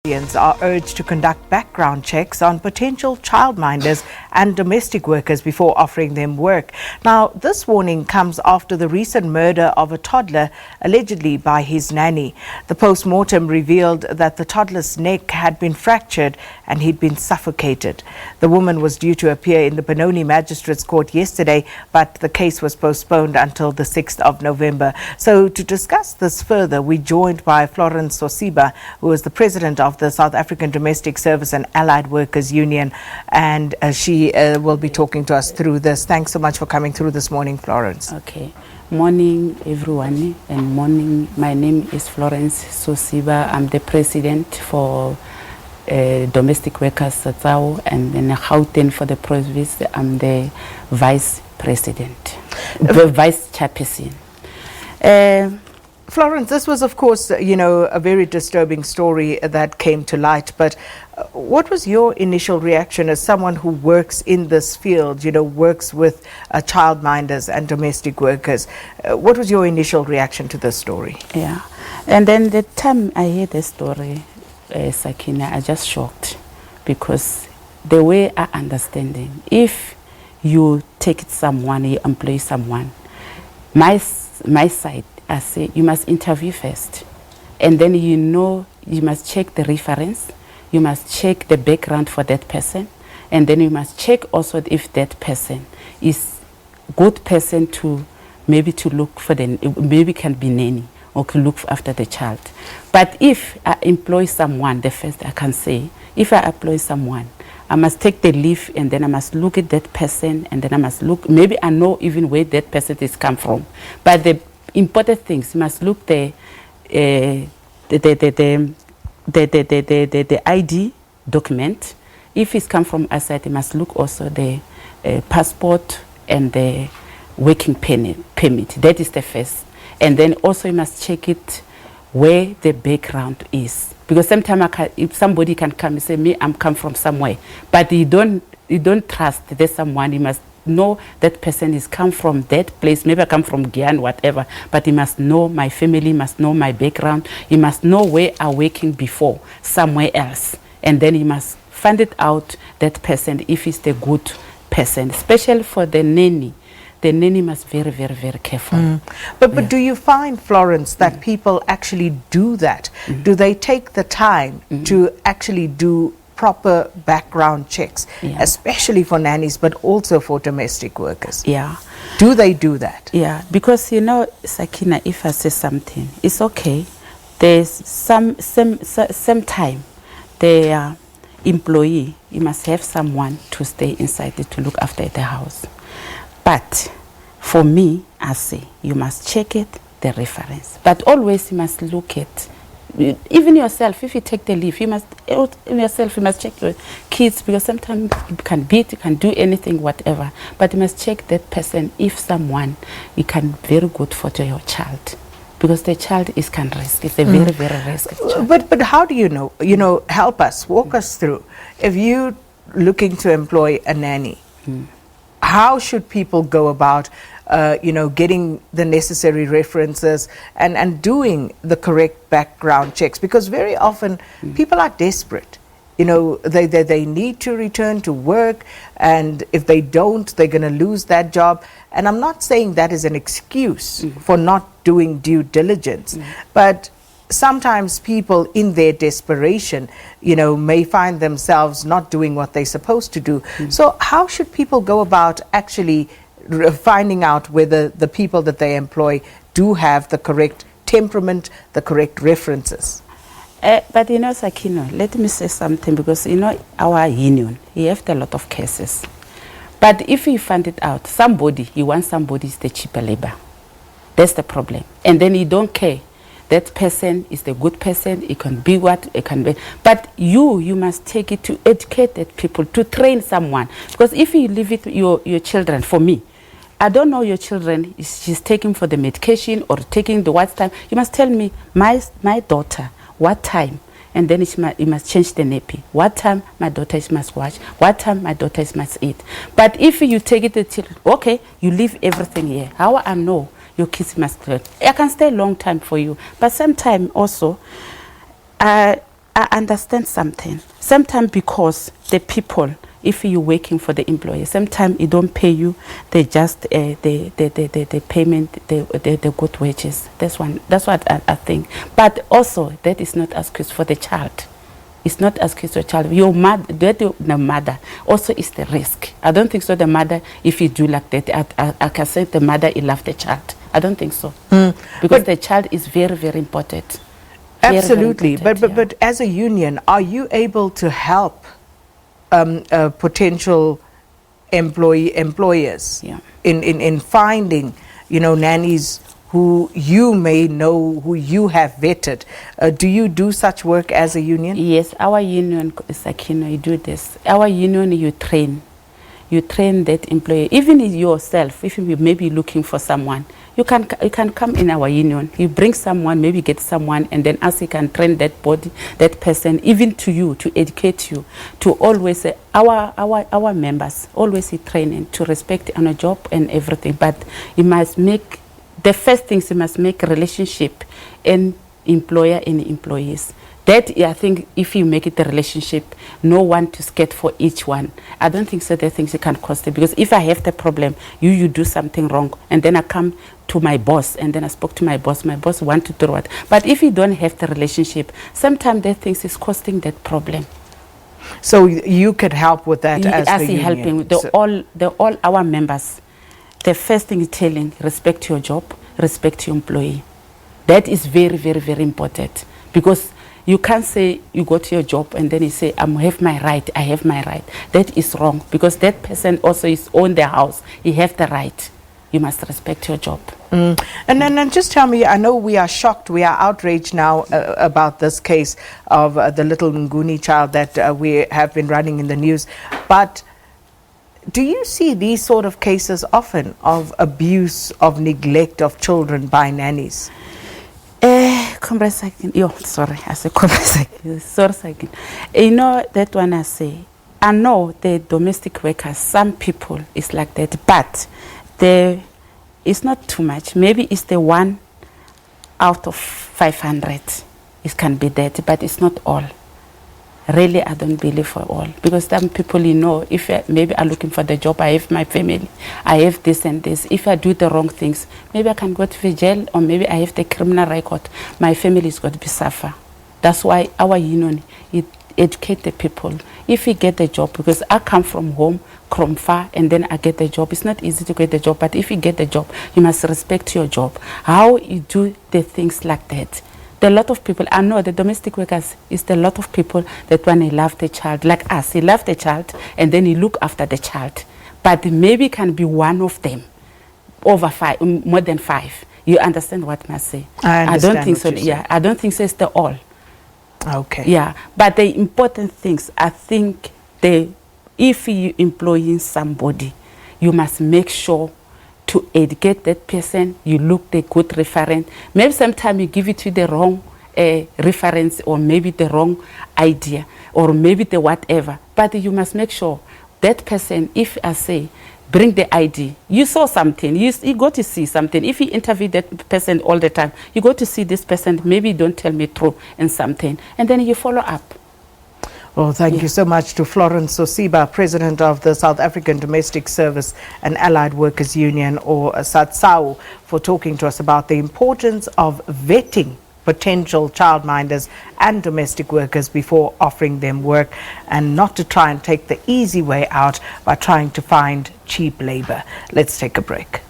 Are urged to conduct background checks on potential childminders and domestic workers before offering them work. Now, this warning comes after the recent murder of a toddler, allegedly by his nanny. The post-mortem revealed that the toddler's neck had been fractured and he'd been suffocated. The woman was due to appear in the Benoni Magistrate's court yesterday, but the case was postponed until the 6th of November. So to discuss this further, we're joined by Florence Sosiba, who is the president of the South African Domestic Service and Allied Workers Union, and she will be talking to us through this. Thanks so much for coming through this morning, Florence. Okay. Morning, everyone, and morning. My name is Florence Sosiba. I'm the president for Domestic Workers SADSAWU, and then Gauteng for the province. I'm the vice president, the vice chairperson. Florence, this was, of course, a very disturbing story that came to light. But what was your initial reaction as someone who works in this field, works with childminders and domestic workers? What was your initial reaction to this story? Yeah, and then the time I heard the story, Sakina, I just shocked, because the way I understand it, if you take someone, you employ someone, my side, I say you must interview first, and then you must check the reference, you must check the background for that person, and then you must check also if that person is good person to look for maybe can be nanny or to look after the child. But if I employ someone, the first I can say, if I employ someone, I must take the leave, and then I must look at that person, and then I must look, maybe I know even where that person is come from. But the important things, you must look the ID document. If it's come from outside, you must look also the passport and the working permit. That is the first. And then also you must check it where the background is. Because sometimes if somebody can come and say, me, I'm come from somewhere, but you don't trust there's someone, you must know that person is come from that place. Maybe I come from Guyana, whatever, but you must know my family, must know my background, you must know where I'm working before, somewhere else. And then you must find it out, that person, if it's the good person, especially for the nanny. The nanny must be very, very, very careful. But do you find, Florence, that people actually do that? Do they take the time to actually do proper background checks, especially for nannies, but also for domestic workers? Yeah. Do they do that? Yeah, because Sakina, if I say something, it's okay. There's some time the employee, you must have someone to stay inside it to look after the house. But for me, I say you must check it, the reference. But always you must look at, even yourself, if you take the leave, you must check your kids, because sometimes you can beat, you can do anything, whatever. But you must check that person, if someone, you can very good for your child. Because the child can risk. It's a very, very risky child. But how do you know? Help us, walk us through. If you're looking to employ a nanny, how should people go about, getting the necessary references and doing the correct background checks? Because very often people are desperate. They need to return to work, and if they don't, they're going to lose that job. And I'm not saying that is an excuse for not doing due diligence, but sometimes people in their desperation, may find themselves not doing what they're supposed to do. So how should people go about actually finding out whether the people that they employ do have the correct temperament, the correct references? But Sakina, let me say something, because our union, we have a lot of cases. But if you find it out, you want somebody is the cheaper labor. That's the problem. And then you don't care. That person is the good person, it can be what it can be. But you must take it to educate that people, to train someone. Because if you leave it your children, for me, I don't know your children, she's taking for the medication or taking the what time. You must tell me, my daughter, what time? And then you must change the nappy. What time my daughter must watch? What time my daughter must eat? But if you take it to okay, you leave everything here. How I know your kids must learn? I can stay a long time for you, but sometimes also I understand something. Sometimes because the people, if you're working for the employer, sometimes it don't pay you. They just the payment, the good wages. That's what I think. But also that is not excuse for the child. It's not excuse for the child. Your mother, the mother also is the risk. I don't think so. The mother, if you do like that, I can say the mother will love the child. I don't think so, because the child is very, very important. Absolutely, but as a union, are you able to help potential employers in finding, nannies who you may know, who you have vetted? Do you do such work as a union? Yes, our union, Sakina, you do this. Our union, you train that employer. Even yourself, if you may be looking for someone, you can come in our union. You bring someone, maybe get someone, and then us, you can train that body, that person, even to you, to educate you, to always our members always training to respect on a job and everything. But you must make the first things, you must make a relationship in employer and employees. That, I think, if you make it a relationship, no one to scared for each one. I don't think so. There are things you can cost it, because if I have the problem, you do something wrong, and then I come to my boss, and then I spoke to my boss want to do what. But if you don't have the relationship, sometimes there are things is costing that problem. So you could help with that as the union. Helping all our members. The first thing is telling, respect your job, respect your employee. That is very, very, very important, because you can't say you go to your job and then you say, I have my right, I have my right. That is wrong, because that person also is own their house. He has the right. You must respect your job. And then just tell me, I know we are shocked, we are outraged now about this case of the little Nguni child that we have been running in the news. But do you see these sort of cases often of abuse, of neglect of children by nannies? Sorry, I said sorry. You know that one I say, I know the domestic workers, some people is like that, but it's not too much. Maybe it's the 1 out of 500. It can be that, but it's not all. Really, I don't believe for all, because some people, if maybe I'm looking for the job, I have my family, I have this and this. If I do the wrong things, maybe I can go to the jail, or maybe I have the criminal record. My family is going to be suffer. That's why our union, it educate the people. If you get the job, because I come from home, from far, and then I get the job. It's not easy to get the job, but if you get the job, you must respect your job. How you do the things like that. There are a lot of people, I know the domestic workers is the lot of people that when they love the child, like us, he love the child and then he look after the child. But maybe can be one of them, over 5, more than 5. You understand what I say? I don't think so. Yeah, I don't think so. It's the all. Okay. Yeah, but the important things, I think, if you employing somebody, you must make sure to educate that person, you look the good reference. Maybe sometimes you give it to the wrong reference, or maybe the wrong idea, or maybe the whatever. But you must make sure that person, if I say, bring the ID, you saw something, you go to see something. If you interview that person all the time, you go to see this person, maybe don't tell me true and something, and then you follow up. Well, thank you so much to Florence Sosiba, President of the South African Domestic Service and Allied Workers Union, or SADSAWU, for talking to us about the importance of vetting potential childminders and domestic workers before offering them work, and not to try and take the easy way out by trying to find cheap labor. Let's take a break.